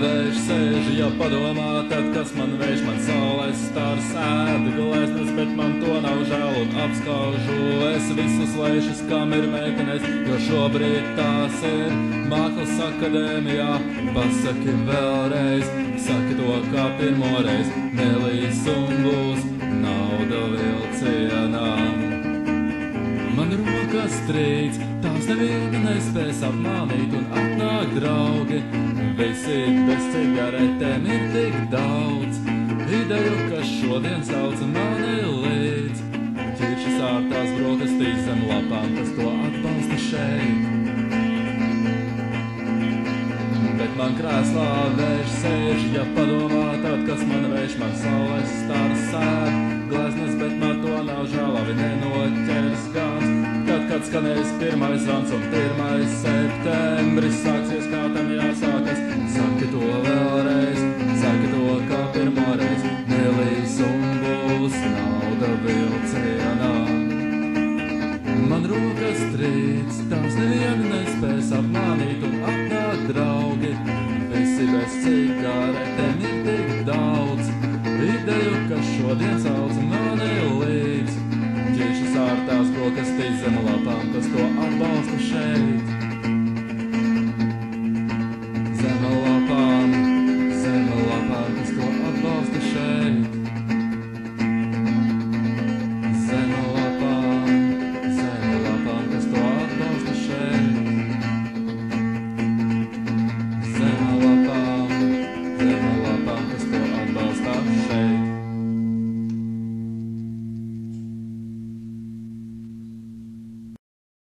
vējš sēž, ja padomā, tad kas man vējš, man saules stars ēd gleznas, bet man to nav žēl un apskaužu es visus lēšus, kam ir meitenes, jo šobrīd tās ir Mākslas akadēmijā. Pasaki vēlreiz, saki to kā pirmoreiz, nelīs un būs nauda vilcienā. Man rokas strīds, tās neviena nespēs apmānīt un atnāk draugi. Visi bez cigaretēm ir tik daudz ideju, kas šodien sauc mani līdz. Ķiršas ārtās brokastīs zem lapām, kas to atbalsta šeit. Bet man krēslā vējš sēž, ja padomā, tad kas man vējš, man saules stars sēd gleznas, bet man to nav žēl, labi nenoķers gans. Kad skanēs pirmais zvans un 1. septembris sāksies, kā tam jāsākas. Saki to vēlreiz, saki to kā pirmoreiz, nelīs un būs nauda vilcienā.